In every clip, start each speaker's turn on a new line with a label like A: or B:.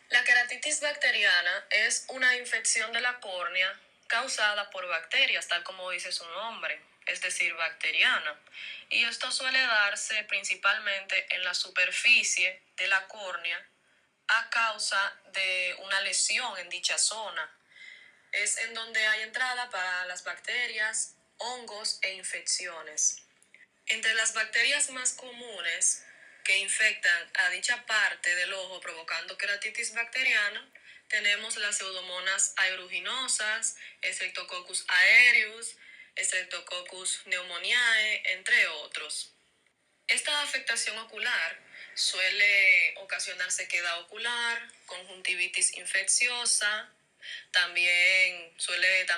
A: La queratitis bacteriana es una infección de la córnea causada por bacterias, tal como dice su nombre, es decir, bacteriana. Y esto suele darse principalmente en la superficie de la córnea a causa de una lesión en dicha zona. Es en donde hay entrada para las bacterias, hongos e infecciones. Entre las bacterias más comunes que infectan a dicha parte del ojo provocando queratitis bacteriana, tenemos las pseudomonas aeruginosas, Streptococcus aureus, Streptococcus pneumoniae, entre otros. Esta afectación ocular suele ocasionar sequedad ocular, conjuntivitis infecciosa, suele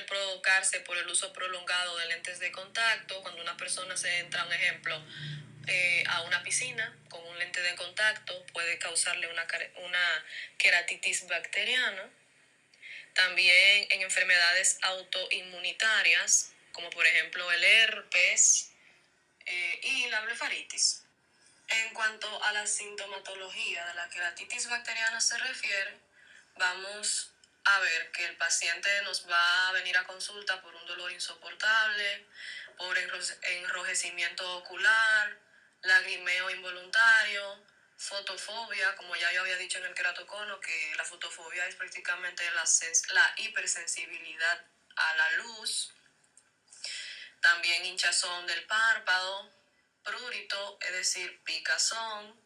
A: provocarse por el uso prolongado de lentes de contacto. Cuando una persona se entra, un ejemplo, a una piscina con un lente de contacto, puede causarle una queratitis bacteriana. También en enfermedades autoinmunitarias, como por ejemplo el herpes y la blefaritis. En cuanto a la sintomatología de la queratitis bacteriana se refiere, vamos a ver que el paciente nos va a venir a consulta por un dolor insoportable, por enrojecimiento ocular, lagrimeo involuntario, fotofobia, como ya yo había dicho en el queratocono, que la fotofobia es prácticamente la hipersensibilidad a la luz. También hinchazón del párpado, prurito, es decir, picazón,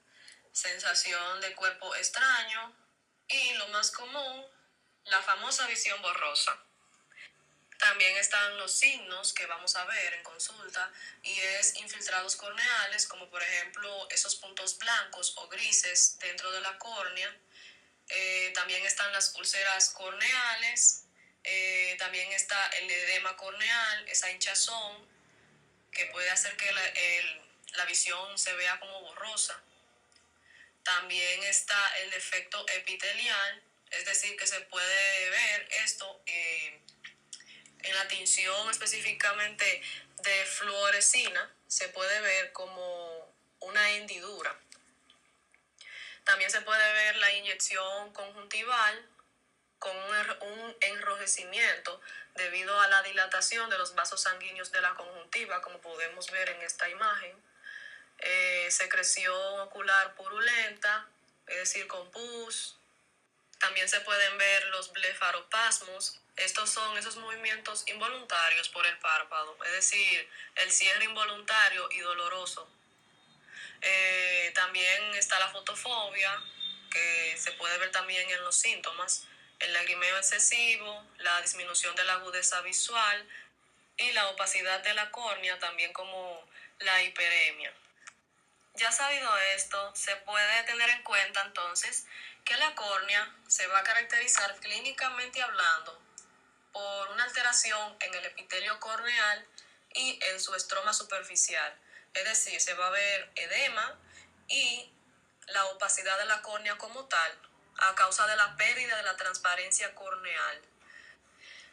A: sensación de cuerpo extraño y lo más común, la famosa visión borrosa. También están los signos que vamos a ver en consulta y es infiltrados corneales, como por ejemplo esos puntos blancos o grises dentro de la córnea. También están las úlceras corneales, también está el edema corneal, esa hinchazón que puede hacer que la visión se vea como borrosa. También está el defecto epitelial, es decir, que se puede ver esto en la tinción específicamente de fluorescina, se puede ver como una hendidura. También se puede ver la inyección conjuntival con un enrojecimiento debido a la dilatación de los vasos sanguíneos de la conjuntiva, como podemos ver en esta imagen. Secreción ocular purulenta, es decir, con pus. También se pueden ver los blefaropasmos. Estos son esos movimientos involuntarios por el párpado, es decir, el cierre involuntario y doloroso. También está la fotofobia, que se puede ver también en los síntomas, el lagrimeo excesivo, la disminución de la agudeza visual y la opacidad de la córnea, también como la hiperemia. Ya sabido esto, se puede tener en cuenta entonces que la córnea se va a caracterizar clínicamente hablando por una alteración en el epitelio corneal y en su estroma superficial. Es decir, se va a ver edema y la opacidad de la córnea como tal a causa de la pérdida de la transparencia corneal.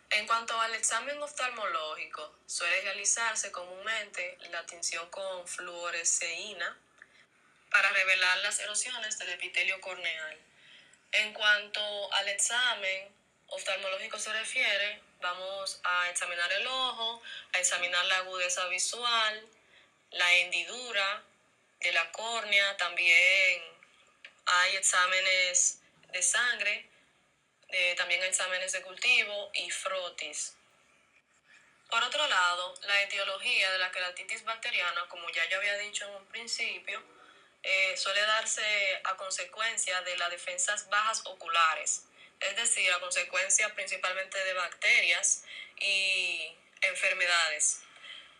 A: En cuanto al examen oftalmológico, suele realizarse comúnmente la tinción con fluoresceína para revelar las erosiones del epitelio corneal. En cuanto al examen oftalmológico se refiere, vamos a examinar el ojo, a examinar la agudeza visual, la hendidura de la córnea, también hay exámenes de sangre, también exámenes de cultivo y frotis. Por otro lado, la etiología de la queratitis bacteriana, como ya yo había dicho en un principio, suele darse a consecuencia de las defensas bajas oculares, es decir, a consecuencia principalmente de bacterias y enfermedades.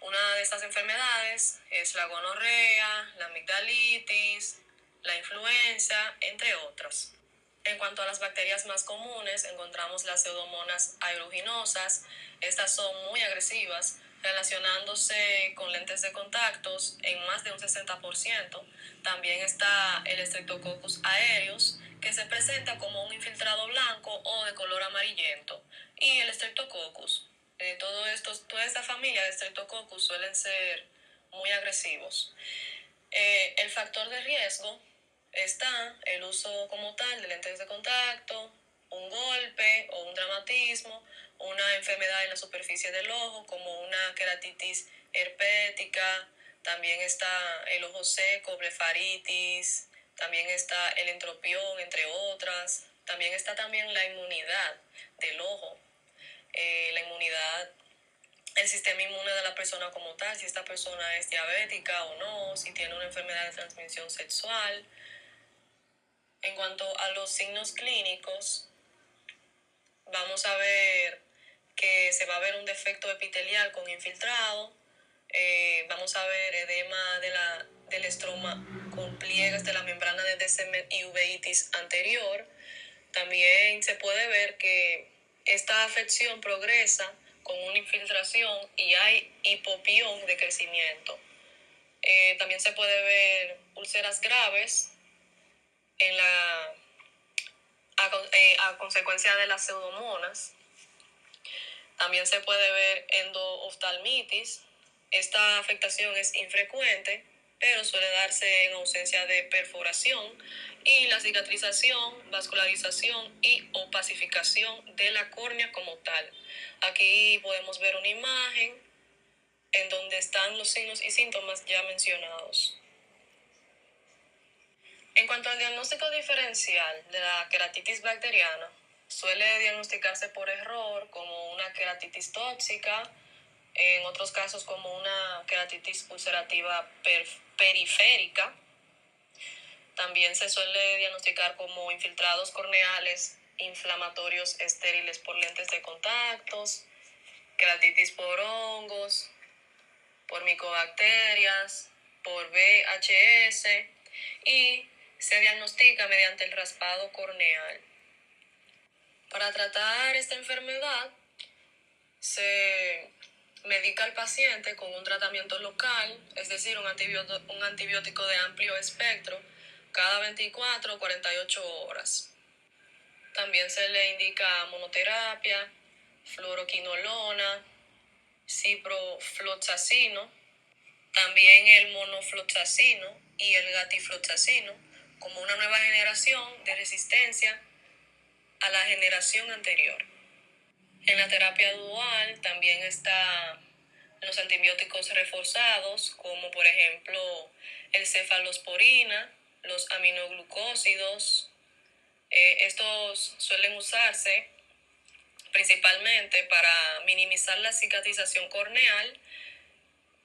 A: Una de estas enfermedades es la gonorrea, la amigdalitis, la influenza, entre otras. En cuanto a las bacterias más comunes, encontramos las pseudomonas aeruginosas. Estas son muy agresivas, relacionándose con lentes de contactos en más de un 60%. También está el Streptococcus aureus, que se presenta como un infiltrado blanco o de color amarillento. Y el Streptococcus. Toda esta familia de Streptococcus suelen ser muy agresivos. El factor de riesgo está el uso como tal de lentes de contacto, un golpe o un traumatismo, una enfermedad en la superficie del ojo como una queratitis herpética, también está el ojo seco, blefaritis, también está el entropión, entre otras. También está también la inmunidad del ojo, la inmunidad, el sistema inmune de la persona como tal, si esta persona es diabética o no, si tiene una enfermedad de transmisión sexual. En cuanto a los signos clínicos, vamos a ver que se va a ver un defecto epitelial con infiltrado, vamos a ver edema del estroma con pliegues de la membrana de Descemet y uveitis anterior. También se puede ver que esta afección progresa con una infiltración y hay hipopión de crecimiento. También se puede ver úlceras graves en a consecuencia de las pseudomonas. También se puede ver endooftalmitis. Esta afectación es infrecuente, pero suele darse en ausencia de perforación, y la cicatrización, vascularización y opacificación de la córnea como tal. Aquí podemos ver una imagen en donde están los signos y síntomas ya mencionados. En cuanto al diagnóstico diferencial de la queratitis bacteriana, suele diagnosticarse por error como una queratitis tóxica, en otros casos como una queratitis ulcerativa periférica. También se suele diagnosticar como infiltrados corneales inflamatorios estériles por lentes de contactos, queratitis por hongos, por micobacterias, por VHS, y se diagnostica mediante el raspado corneal. Para tratar esta enfermedad se medica al paciente con un tratamiento local, es decir, un antibiótico de amplio espectro cada 24 o 48 horas. También se le indica monoterapia, fluoroquinolona, ciprofloxacino, también el monofloxacino y el gatifloxacino, como una nueva generación de resistencia a la generación anterior. En la terapia dual también están los antibióticos reforzados, como por ejemplo el cefalosporina, los aminoglucósidos. Estos suelen usarse principalmente para minimizar la cicatrización corneal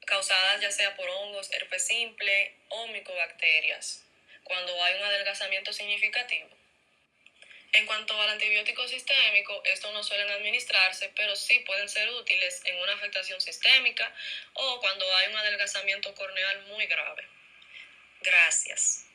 A: causada ya sea por hongos, herpes simple o micobacterias, cuando hay un adelgazamiento significativo. En cuanto al antibiótico sistémico, estos no suelen administrarse, pero sí pueden ser útiles en una afectación sistémica o cuando hay un adelgazamiento corneal muy grave. Gracias.